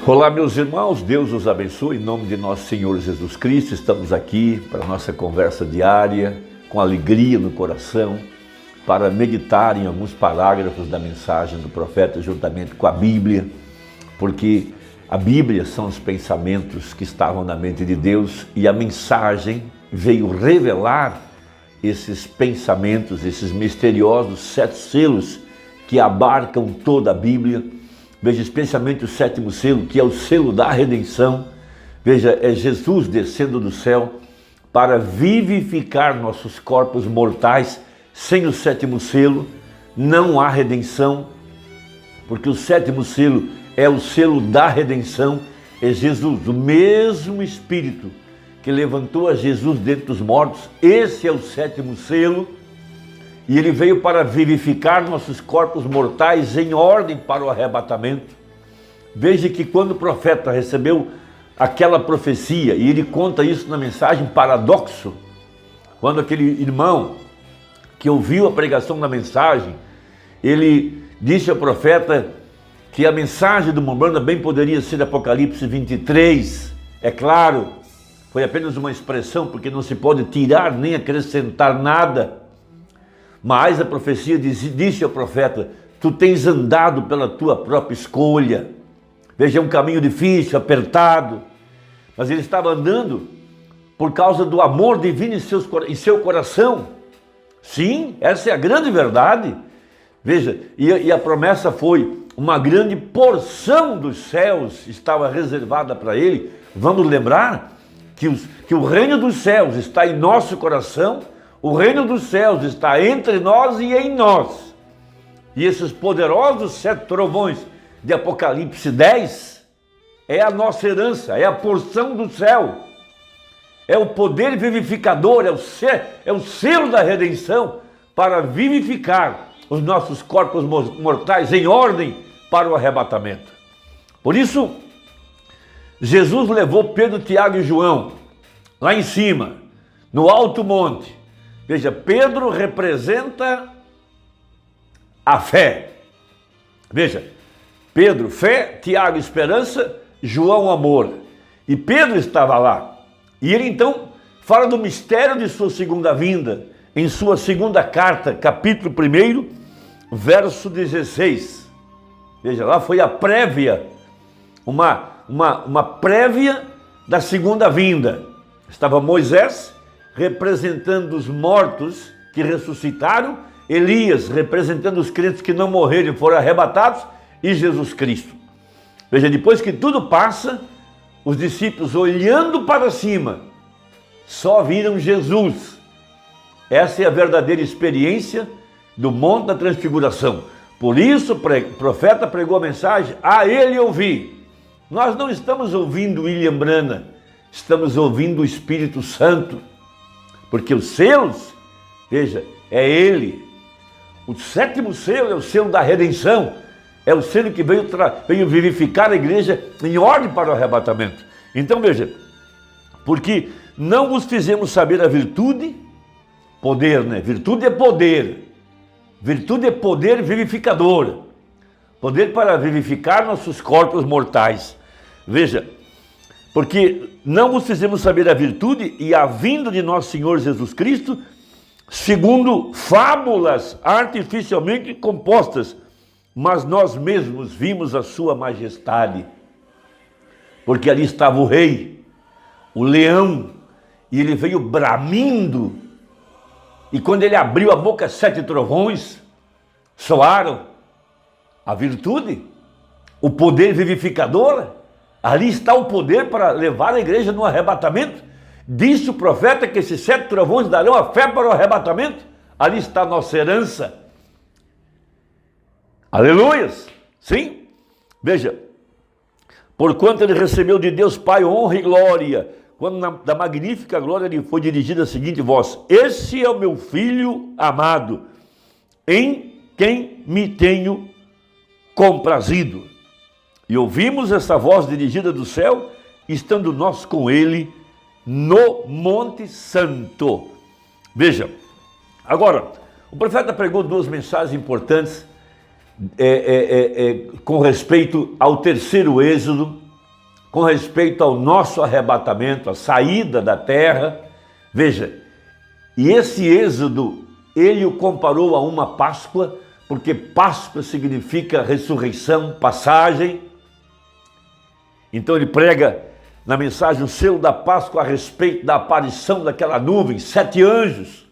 Olá, meus irmãos, Deus os abençoe, em nome de nosso Senhor Jesus Cristo. Estamos aqui para a nossa conversa diária, com alegria no coração, para meditar em alguns parágrafos da mensagem do profeta, juntamente com a Bíblia, porque a Bíblia são os pensamentos que estavam na mente de Deus e a mensagem veio revelar esses pensamentos, esses misteriosos 7 selos que abarcam toda a Bíblia. Veja, especialmente o 7º selo, que é o selo da redenção. Veja, é Jesus descendo do céu para vivificar nossos corpos mortais. Sem o 7º selo não há redenção, porque o 7º selo é o selo da redenção. É Jesus, o mesmo Espírito que levantou a Jesus dentre os mortos. Esse é o 7º selo. E ele veio para vivificar nossos corpos mortais em ordem para o arrebatamento. Veja que quando o profeta recebeu aquela profecia, e ele conta isso na mensagem paradoxo, quando aquele irmão que ouviu a pregação da mensagem, ele disse ao profeta que a mensagem do Mombrana bem poderia ser Apocalipse 23. É claro, foi apenas uma expressão, porque não se pode tirar nem acrescentar nada. Mas a profecia disse ao profeta: tu tens andado pela tua própria escolha. Veja, é um caminho difícil, apertado, mas ele estava andando por causa do amor divino em seu coração. Sim, essa é a grande verdade. Veja, e a promessa foi: uma grande porção dos céus estava reservada para ele. Vamos lembrar que o reino dos céus está em nosso coração. O reino dos céus está entre nós e em nós. E esses poderosos 7 trovões de Apocalipse 10 é a nossa herança, é a porção do céu. É o poder vivificador, é o selo da redenção para vivificar os nossos corpos mortais em ordem para o arrebatamento. Por isso, Jesus levou Pedro, Tiago e João lá em cima, no alto monte. Veja, Pedro representa a fé. Veja, Pedro, fé, Tiago, esperança, João, amor. E Pedro estava lá. E ele então fala do mistério de sua segunda vinda, em sua segunda carta, capítulo 1, verso 16. Veja, lá foi a prévia, uma prévia da segunda vinda. Estava Moisés representando os mortos que ressuscitaram, Elias representando os crentes que não morreram e foram arrebatados, e Jesus Cristo. Veja, depois que tudo passa, os discípulos olhando para cima, só viram Jesus. Essa é a verdadeira experiência do Monte da Transfiguração. Por isso o profeta pregou a mensagem: a ele ouvi. Nós não estamos ouvindo William Branham, estamos ouvindo o Espírito Santo. Porque os selos, veja, é ele. O 7º selo é o selo da redenção. É o selo que veio vivificar a igreja em ordem para o arrebatamento. Então veja, porque não vos fizemos saber a virtude, poder, né? Virtude é poder. Virtude é poder vivificador. Poder para vivificar nossos corpos mortais. Veja, porque não vos fizemos saber a virtude e a vinda de nosso Senhor Jesus Cristo, segundo fábulas artificialmente compostas, mas nós mesmos vimos a sua majestade. Porque ali estava o rei, o leão, e ele veio bramindo, e quando ele abriu a boca, 7 trovões soaram. A virtude, o poder vivificador. Ali está o poder para levar a igreja no arrebatamento. Disse o profeta que esses 7 trovões darão a fé para o arrebatamento. Ali está a nossa herança. Aleluias! Sim? Veja, porquanto ele recebeu de Deus Pai honra e glória, quando da magnífica glória lhe foi dirigida a seguinte voz: esse é o meu filho amado, em quem me tenho comprazido. E ouvimos essa voz dirigida do céu, estando nós com ele no Monte Santo. Veja, agora, o profeta pregou 2 mensagens importantes com respeito ao terceiro êxodo, com respeito ao nosso arrebatamento, a saída da terra. Veja, e esse êxodo, ele o comparou a uma Páscoa, porque Páscoa significa ressurreição, passagem. Então ele prega na mensagem o selo da Páscoa a respeito da aparição daquela nuvem, 7 anjos,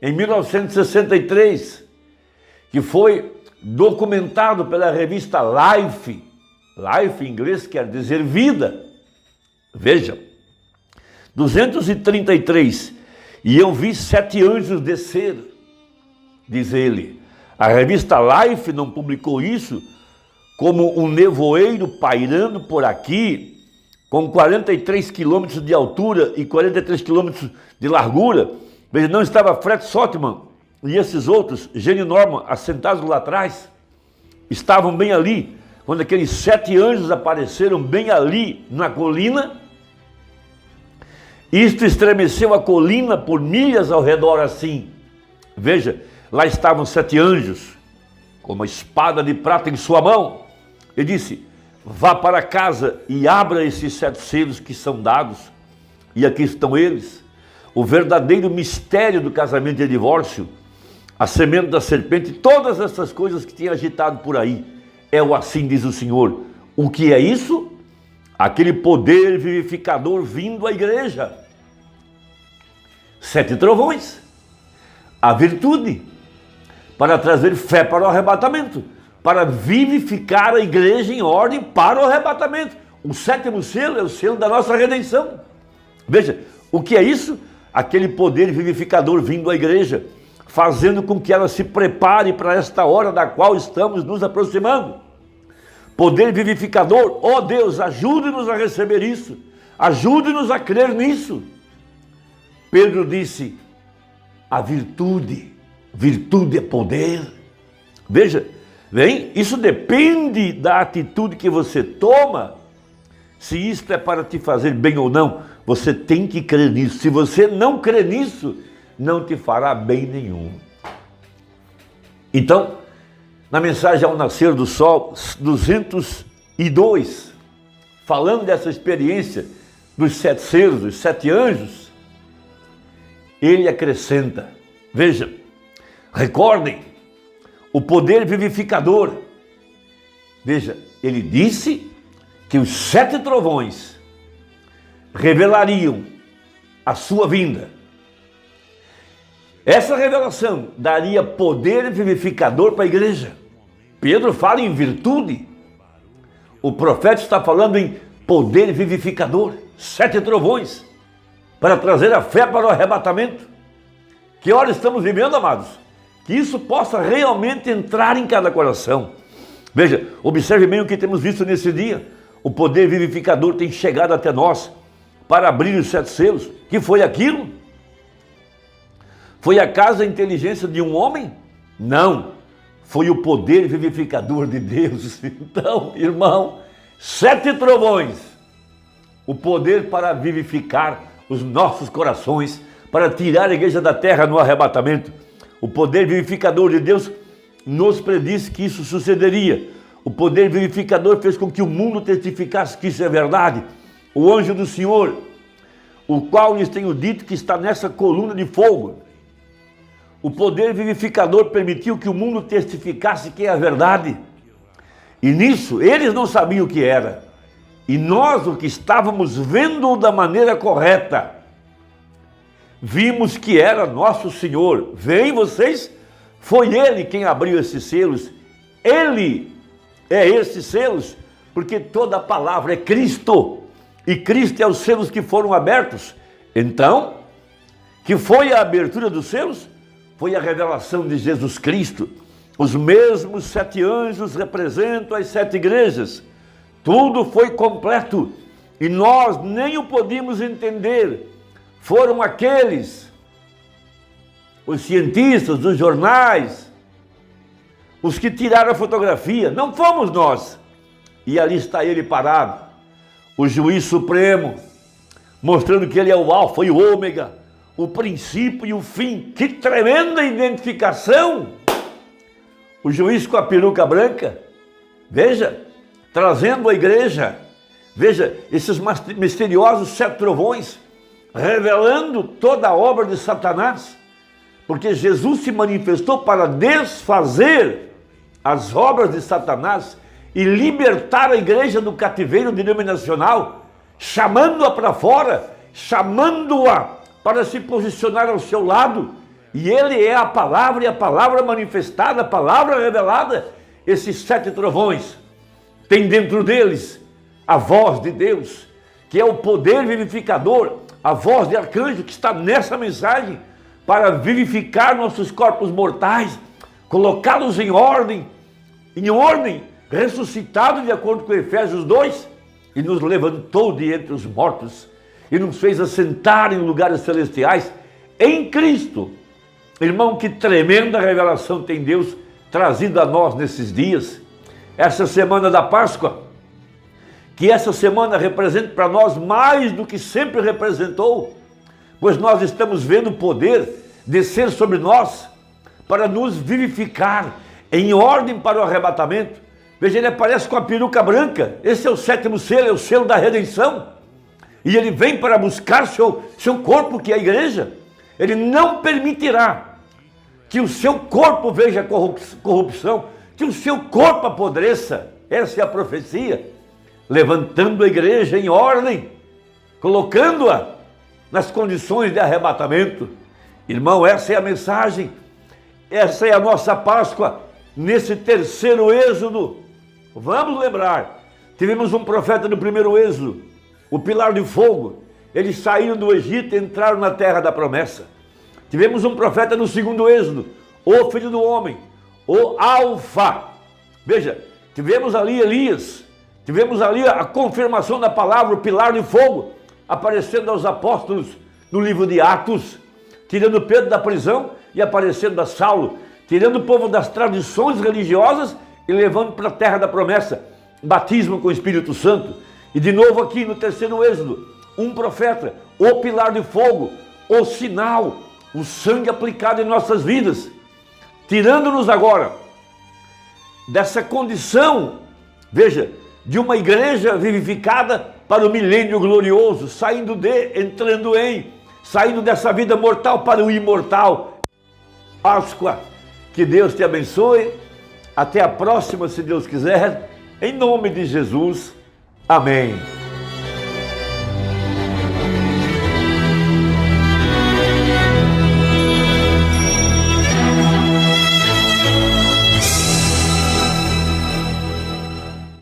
em 1963, que foi documentado pela revista Life. Life em inglês quer dizer vida. Veja, 233, e eu vi 7 anjos descer, diz ele. A revista Life não publicou isso como um nevoeiro pairando por aqui, com 43 quilômetros de altura e 43 quilômetros de largura. Veja, não estava Fred Sotman e esses outros, Gene Norman, assentados lá atrás, estavam bem ali, quando aqueles 7 anjos apareceram bem ali na colina. Isto estremeceu a colina por milhas ao redor assim. Veja, lá estavam 7 anjos, com uma espada de prata em sua mão. Ele disse: vá para casa e abra esses 7 selos que são dados. E aqui estão eles. O verdadeiro mistério do casamento e divórcio, a semente da serpente, todas essas coisas que tinha agitado por aí. É o assim diz o Senhor. O que é isso? Aquele poder vivificador vindo à igreja. 7 trovões. A virtude para trazer fé para o arrebatamento, para vivificar a igreja em ordem para o arrebatamento. O 7º selo é o selo da nossa redenção. Veja, o que é isso? Aquele poder vivificador vindo à igreja, fazendo com que ela se prepare para esta hora da qual estamos nos aproximando. Poder vivificador, ó Deus, ajude-nos a receber isso, ajude-nos a crer nisso. Pedro disse: a virtude é poder. Veja, bem, isso depende da atitude que você toma, se isto é para te fazer bem ou não. Você tem que crer nisso. Se você não crer nisso, não te fará bem nenhum. Então, na mensagem ao nascer do sol, 202, falando dessa experiência dos 7 selos, dos 7 anjos, ele acrescenta, veja, recordem, o poder vivificador. Veja, ele disse que os 7 trovões revelariam a sua vinda. Essa revelação daria poder vivificador para a igreja. Pedro fala em virtude. O profeta está falando em poder vivificador. 7 trovões para trazer a fé para o arrebatamento. Que hora estamos vivendo, amados? Que isso possa realmente entrar em cada coração. Veja, observe bem o que temos visto nesse dia. O poder vivificador tem chegado até nós para abrir os 7 selos. Que foi aquilo? Foi acaso a inteligência de um homem? Não. Foi o poder vivificador de Deus. Então, irmão, 7 trovões. O poder para vivificar os nossos corações, para tirar a igreja da terra no arrebatamento. O poder vivificador de Deus nos predisse que isso sucederia. O poder vivificador fez com que o mundo testificasse que isso é verdade. O anjo do Senhor, o qual lhes tenho dito que está nessa coluna de fogo. O poder vivificador permitiu que o mundo testificasse que é a verdade. E nisso eles não sabiam o que era. E nós, o que estávamos vendo da maneira correta, vimos que era nosso Senhor. Veem vocês? Foi Ele quem abriu esses selos. Ele é esses selos, porque toda a palavra é Cristo. E Cristo é os selos que foram abertos. Então, que foi a abertura dos selos? Foi a revelação de Jesus Cristo. Os mesmos 7 anjos representam as 7 igrejas. Tudo foi completo e nós nem o podíamos entender. Foram aqueles, os cientistas dos jornais, os que tiraram a fotografia. Não fomos nós. E ali está ele parado, o juiz supremo, mostrando que ele é o alfa e o ômega, o princípio e o fim. Que tremenda identificação! O juiz com a peruca branca, veja, trazendo a igreja Veja, esses misteriosos 7 trovões, revelando toda a obra de Satanás, porque Jesus se manifestou para desfazer as obras de Satanás e libertar a igreja do cativeiro denominacional, chamando-a para fora, chamando-a para se posicionar ao seu lado. E ele é a palavra, e a palavra manifestada, a palavra revelada. Esses 7 trovões têm dentro deles a voz de Deus, que é o poder vivificador, a voz de arcanjo que está nessa mensagem, para vivificar nossos corpos mortais, colocá-los em ordem, ressuscitado de acordo com Efésios 2, e nos levantou de entre os mortos, e nos fez assentar em lugares celestiais em Cristo. Irmão, que tremenda revelação tem Deus trazido a nós nesses dias. Essa semana da Páscoa, que essa semana representa para nós mais do que sempre representou, pois nós estamos vendo o poder descer sobre nós para nos vivificar em ordem para o arrebatamento. Veja, ele aparece com a peruca branca. Esse é o 7º selo, é o selo da redenção. E ele vem para buscar seu corpo, que é a igreja. Ele não permitirá que o seu corpo veja corrupção, que o seu corpo apodreça. Essa é a profecia. Levantando a igreja em ordem, colocando-a nas condições de arrebatamento. Irmão, essa é a mensagem, essa é a nossa Páscoa, nesse 3º êxodo. Vamos lembrar, tivemos um profeta no primeiro êxodo, o pilar de fogo. Eles saíram do Egito e entraram na terra da promessa. Tivemos um profeta no 2º êxodo, o filho do homem, o Alfa. Veja, tivemos ali Elias, tivemos ali a confirmação da palavra, o pilar de fogo, aparecendo aos apóstolos no livro de Atos, tirando Pedro da prisão e aparecendo a Saulo, tirando o povo das tradições religiosas e levando para a terra da promessa, batismo com o Espírito Santo. E de novo aqui no 3º êxodo, um profeta, o pilar de fogo, o sinal, o sangue aplicado em nossas vidas, tirando-nos agora dessa condição, veja, de uma igreja vivificada para o milênio glorioso, saindo dessa vida mortal para o imortal. Páscoa, que Deus te abençoe. Até a próxima, se Deus quiser. Em nome de Jesus. Amém.